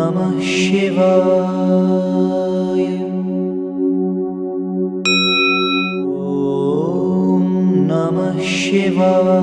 Namah Shivaya. Om Namah Shivaya.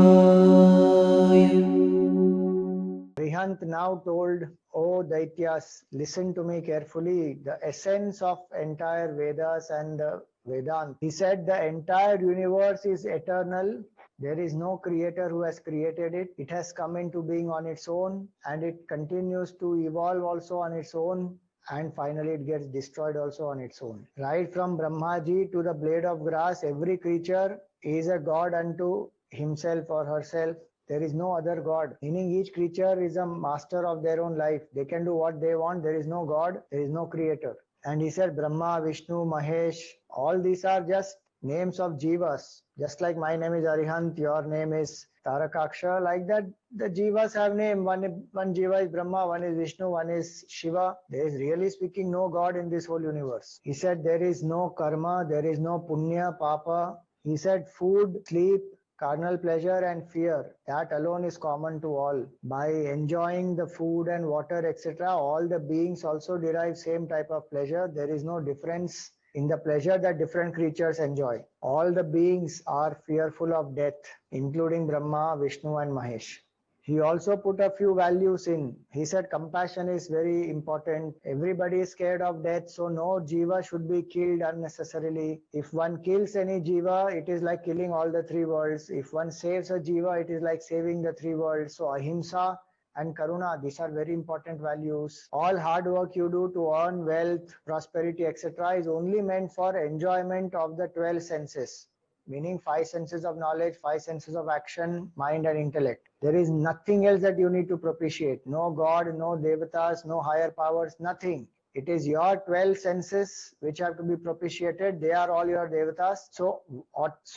Arihant now told, O Daityas, listen to me carefully, the essence of entire Vedas and the Vedant. He said the entire universe is eternal. There is no creator who has created it. It has come into being on its own and it continues to evolve also on its own, and finally it gets destroyed also on its own. Right from Brahmaji to the blade of grass, every creature is a god unto himself or herself. There is no other god, meaning each creature is a master of their own life. They can do what they want. There is no god, there is no creator. And he said Brahma, Vishnu, Mahesh, all these are just names of jivas. Just like my name is Arihant, your name is Tarakaksha, like that the jivas have name. One jiva is Brahma, one is Vishnu, one is Shiva. There is really speaking no god in this whole universe. He said there is no karma, there is no punya, papa. He said food, sleep, carnal pleasure and fear, that alone is common to all. By enjoying the food and water, etc., all the beings also derive same type of pleasure. There is no difference in the pleasure that different creatures enjoy. All the beings are fearful of death, including Brahma, Vishnu and Mahesh. He also put a few values in. He said compassion is very important. Everybody is scared of death, so no jiva should be killed unnecessarily. If one kills any jiva, it is like killing all the three worlds. If one saves a jiva, it is like saving the three worlds. So ahimsa and karuna, these are very important values. All hard work you do to earn wealth, prosperity, etc. is only meant for enjoyment of the 12 senses. Meaning 5 senses of knowledge, 5 senses of action, mind and intellect. There is nothing else that you need to propitiate. No God, no devatas, no higher powers, nothing. It is your 12 senses which have to be propitiated. They are all your devatas. So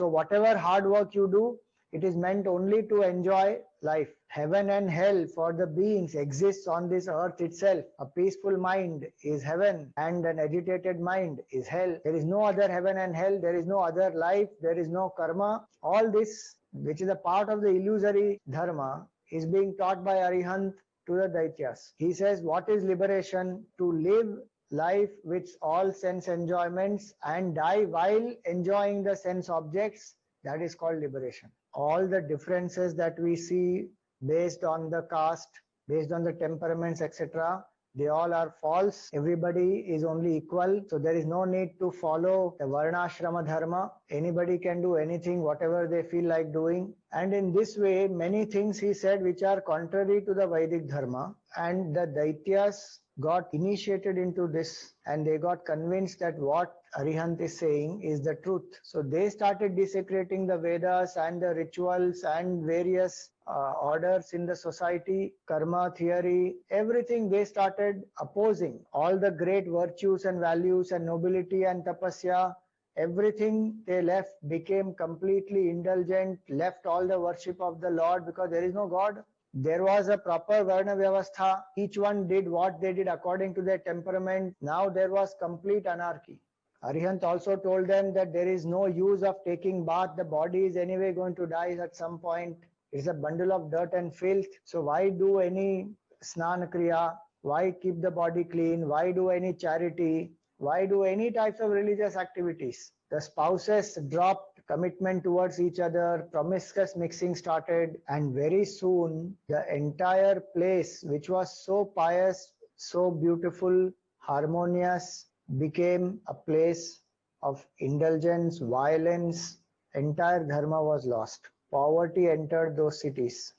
whatever hard work you do, it is meant only to enjoy life. Heaven and hell for the beings exists on this earth itself. A peaceful mind is heaven and an agitated mind is hell. There is no other heaven and hell. There is no other life. There is no karma. All this, which is a part of the illusory dharma, is being taught by Arihant to the Daityas. He says, what is liberation? To live life with all sense enjoyments and die while enjoying the sense objects. That is called liberation. All the differences that we see based on the caste, based on the temperaments, etc., they all are false. Everybody is only equal. So there is no need to follow the varnashrama dharma. Anybody can do anything, whatever they feel like doing. And in this way, many things he said which are contrary to the Vedic dharma. And the Daityas got initiated into this and they got convinced that what Arihant is saying is the truth. So they started desecrating the Vedas and the rituals and various orders in the society, karma theory, everything they started opposing. All the great virtues and values and nobility and tapasya, everything they left, became completely indulgent, left all the worship of the Lord because there is no God. There was a proper Varna Vyavastha. Each one did what they did according to their temperament. Now there was complete anarchy. Arihant also told them that there is no use of taking bath. The body is anyway going to die at some point. It's a bundle of dirt and filth. So why do any snan kriya? Why keep the body clean? Why do any charity? Why do any types of religious activities? The spouses dropped commitment towards each other, promiscuous mixing started, and very soon the entire place, which was so pious, so beautiful, harmonious, became a place of indulgence, violence. Entire dharma was lost. Poverty entered those cities.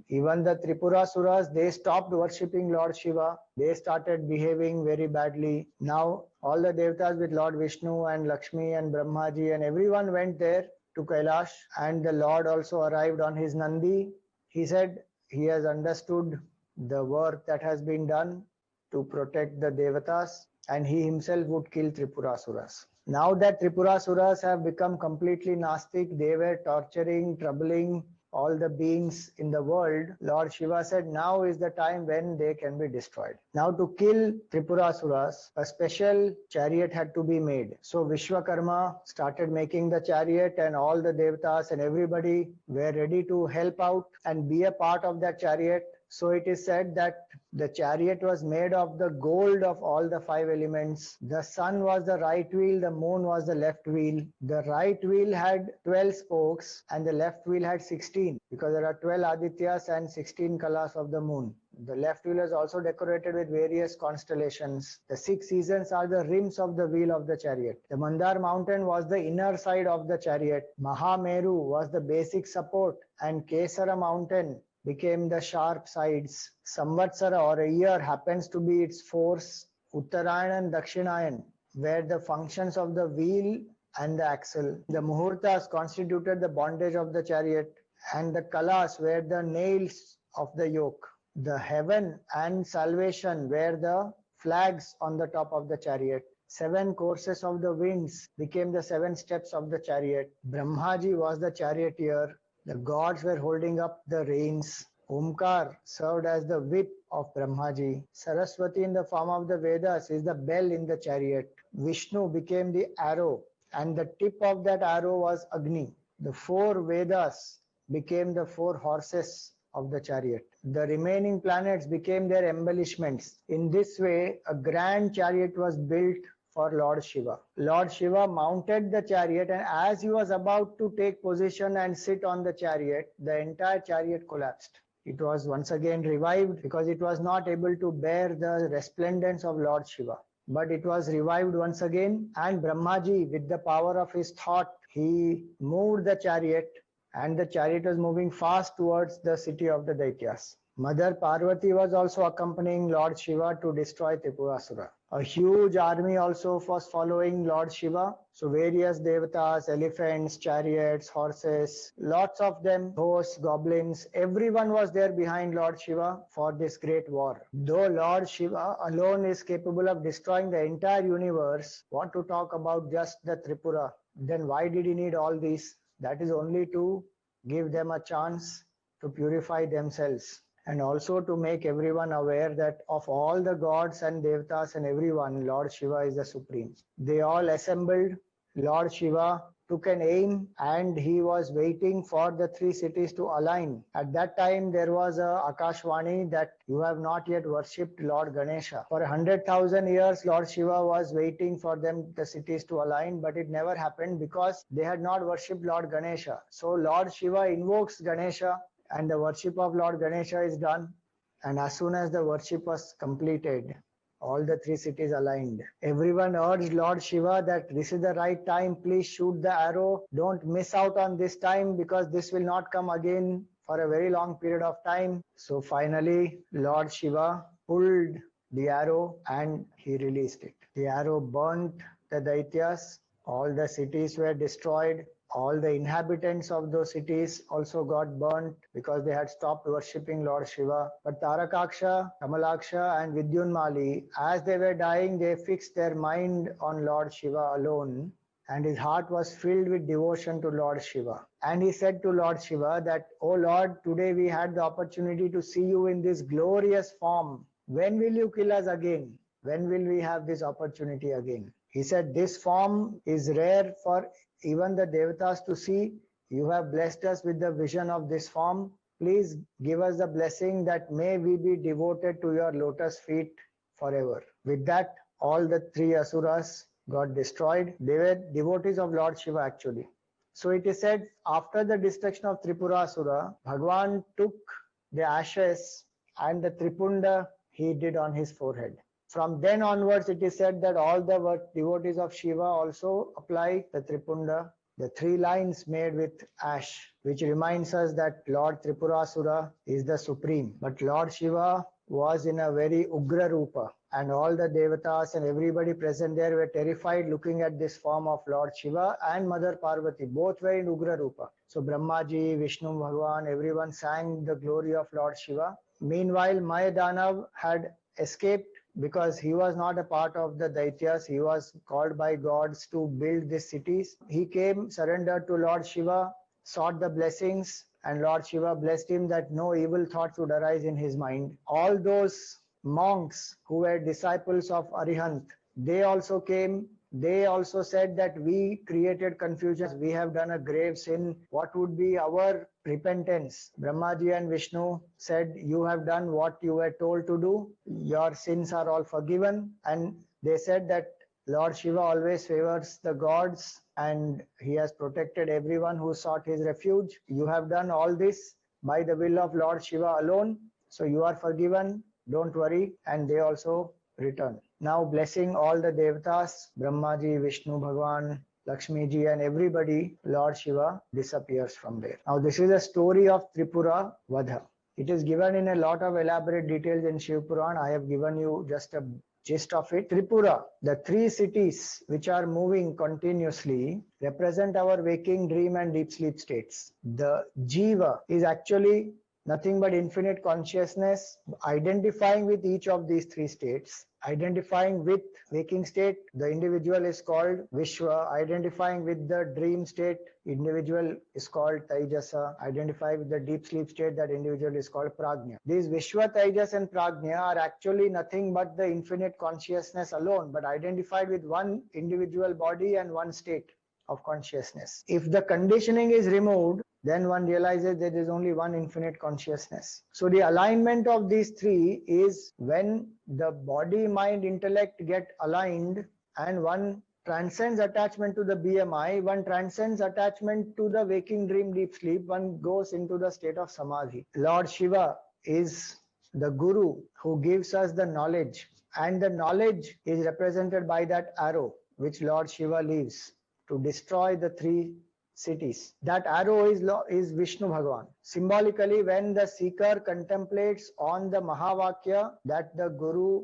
Even the Tripurasuras, they stopped worshipping Lord Shiva. They started behaving very badly. Now all the devatas with Lord Vishnu and Lakshmi and Brahmaji and everyone went there to Kailash, and the Lord also arrived on his Nandi. He said he has understood the work that has been done to protect the devatas, and he himself would kill Tripurasuras. Now that Tripurasuras have become completely Nastic, they were torturing, troubling all the beings in the world, Lord Shiva said now is the time when they can be destroyed. Now to kill Tripurasuras, a special chariot had to be made. So Vishwakarma started making the chariot, and all the devatas and everybody were ready to help out and be a part of that chariot. So it is said that the chariot was made of the gold of all the 5 elements. The sun was the right wheel, the moon was the left wheel. The right wheel had 12 spokes and the left wheel had 16, because there are 12 Adityas and 16 Kalas of the moon. The left wheel is also decorated with various constellations. The 6 seasons are the rims of the wheel of the chariot. The Mandar mountain was the inner side of the chariot. Mahameru was the basic support, and Kesara mountain became the sharp sides. Samvatsara, or a year, happens to be its force. Uttarayan and Dakshinayan were the functions of the wheel and the axle. The Muhurtas constituted the bondage of the chariot, and the Kalas were the nails of the yoke. The heaven and salvation were the flags on the top of the chariot. 7 courses of the winds became the 7 steps of the chariot. Brahmaji was the charioteer. The gods were holding up the reins. Omkar served as the whip of Brahmaji. Saraswati in the form of the Vedas is the bell in the chariot. Vishnu became the arrow, and the tip of that arrow was Agni. The 4 Vedas became the 4 horses of the chariot. The remaining planets became their embellishments. In this way, a grand chariot was built for Lord Shiva. Lord Shiva mounted the chariot, and as he was about to take position and sit on the chariot, the entire chariot collapsed. It was once again revived because it was not able to bear the resplendence of Lord Shiva. But it was revived once again, and Brahmaji, with the power of his thought, he moved the chariot, and the chariot was moving fast towards the city of the Daityas. Mother Parvati was also accompanying Lord Shiva to destroy Tripurasura. A huge army also was following Lord Shiva. So various devatas, elephants, chariots, horses, lots of them, ghosts, goblins, everyone was there behind Lord Shiva for this great war. Though Lord Shiva alone is capable of destroying the entire universe, what to talk about just the Tripura? Then why did he need all these? That is only to give them a chance to purify themselves, and also to make everyone aware that of all the gods and devatas and everyone, Lord Shiva is the supreme. They all assembled. Lord Shiva took an aim, and he was waiting for the 3 cities to align. At that time, there was a Akashvani that you have not yet worshipped Lord Ganesha. For 100,000 years, Lord Shiva was waiting for them, the cities, to align, but it never happened because they had not worshipped Lord Ganesha. So Lord Shiva invokes Ganesha, and the worship of Lord Ganesha is done. And as soon as the worship was completed, all the 3 cities aligned. Everyone urged Lord Shiva that this is the right time, please shoot the arrow. Don't miss out on this time, because this will not come again for a very long period of time. So finally, Lord Shiva pulled the arrow and he released it. The arrow burnt the Daityas. All the cities were destroyed. All the inhabitants of those cities also got burnt because they had stopped worshipping Lord Shiva. But Tarakaksha, Kamalaksha and Vidyunmali, as they were dying, they fixed their mind on Lord Shiva alone, and his heart was filled with devotion to Lord Shiva. And he said to Lord Shiva that, "O Lord, today we had the opportunity to see you in this glorious form. When will you kill us again? When will we have this opportunity again?" He said, "This form is rare for even the devatas to see. You have blessed us with the vision of this form. Please give us the blessing that may we be devoted to your lotus feet forever." With that, all the 3 asuras got destroyed. They were devotees of Lord Shiva actually. So it is said, after the destruction of Tripurasura, Bhagwan took the ashes and the Tripunda he did on his forehead. From then onwards, it is said that all the devotees of Shiva also apply the Tripunda, the 3 lines made with ash, which reminds us that Lord Tripurasura is the supreme. But Lord Shiva was in a very Ugra Rupa, and all the devatas and everybody present there were terrified looking at this form of Lord Shiva and Mother Parvati. Both were in Ugra Rupa. So Brahmaji, Vishnu Bhagwan, everyone sang the glory of Lord Shiva. Meanwhile, Mayadanav had escaped because he was not a part of the Daityas. He was called by gods to build these cities. He came, surrendered to Lord Shiva, sought the blessings, and Lord Shiva blessed him that no evil thoughts would arise in his mind. All those monks who were disciples of Arihant, they also came They also said that we created confusion. We have done a grave sin. What would be our repentance? Brahmaji and Vishnu said, you have done what you were told to do. Your sins are all forgiven. And they said that Lord Shiva always favors the gods and he has protected everyone who sought his refuge. You have done all this by the will of Lord Shiva alone. So you are forgiven. Don't worry. And they also return. Now blessing all the Devatas, Brahmaji, Vishnu Bhagwan, Lakshmi ji and everybody, Lord Shiva disappears from there. Now this is a story of Tripura Vadha. It is given in a lot of elaborate details in Shiv Puran. I have given you just a gist of it. Tripura, the three cities which are moving continuously, represent our waking, dream and deep sleep states. The Jiva is actually nothing but infinite consciousness, identifying with each of these three states. Identifying with waking state, the individual is called Vishwa. Identifying with the dream state, individual is called Taijasa. Identifying with the deep sleep state, that individual is called Prajna. These Vishwa, Taijas and Prajna are actually nothing but the infinite consciousness alone, but identified with one individual body and one state of consciousness. If the conditioning is removed, then one realizes there is only one infinite consciousness. So the alignment of these three is when the body, mind, intellect get aligned and one transcends attachment to the BMI, one transcends attachment to the waking, dream, deep sleep, one goes into the state of Samadhi. Lord Shiva is the Guru who gives us the knowledge, and the knowledge is represented by that arrow which Lord Shiva leaves to destroy the three cities. That arrow is Vishnu Bhagavan. Symbolically, when the seeker contemplates on the Mahavakya that the Guru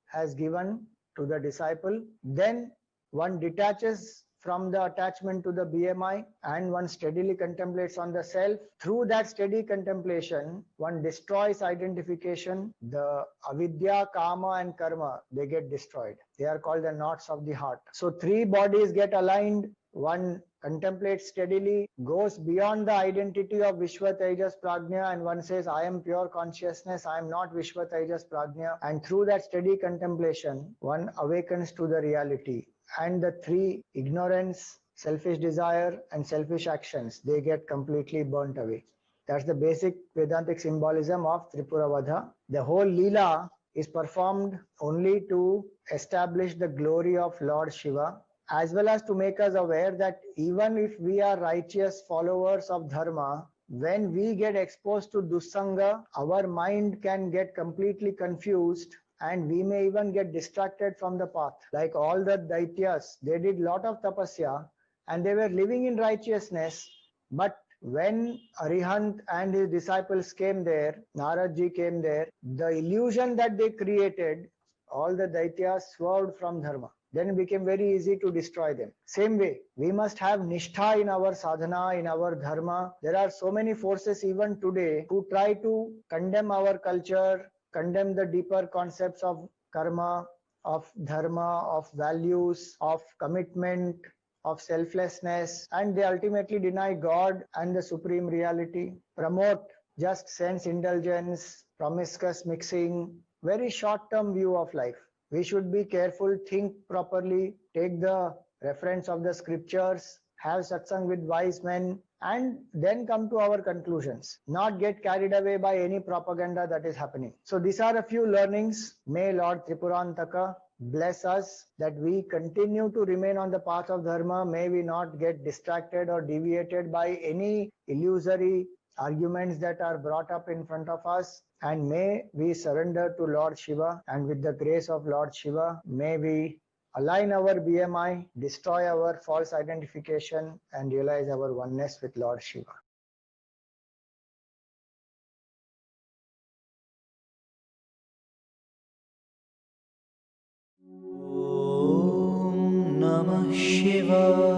has given to the disciple, then one detaches from the attachment to the BMI and one steadily contemplates on the self. Through that steady contemplation, one destroys identification. The avidya, kama and karma, they get destroyed. They are called the knots of the heart. So three bodies get aligned. One contemplates steadily, goes beyond the identity of Vishwa, Tejas, Prajna, and one says, I am pure consciousness, I am not Vishwa, Tejas, Prajna. And through that steady contemplation, one awakens to the reality. And the three, ignorance, selfish desire, and selfish actions, they get completely burnt away. That's the basic Vedantic symbolism of Tripura Vadha. The whole Leela is performed only to establish the glory of Lord Shiva, as well as to make us aware that even if we are righteous followers of Dharma, when we get exposed to Dussanga, our mind can get completely confused and we may even get distracted from the path. Like all the Daityas, they did lot of tapasya and they were living in righteousness, but when Arihant and his disciples came there, Naradji came there, the illusion that they created, all the Daityas swerved from Dharma. Then it became very easy to destroy them. Same way, we must have nishtha in our sadhana, in our dharma. There are so many forces even today who try to condemn our culture, condemn the deeper concepts of karma, of dharma, of values, of commitment, of selflessness, and they ultimately deny God and the supreme reality, promote just sense indulgence, promiscuous mixing, very short-term view of life. We should be careful, think properly, take the reference of the scriptures, have satsang with wise men, and then come to our conclusions. Not get carried away by any propaganda that is happening. So these are a few learnings. May Lord Tripuraantakaha bless us that we continue to remain on the path of Dharma. May we not get distracted or deviated by any illusory arguments that are brought up in front of us, and may we surrender to Lord Shiva, and with the grace of Lord Shiva, may we align our BMI, destroy our false identification, and realize our oneness with Lord Shiva. Om Namah Shivaya.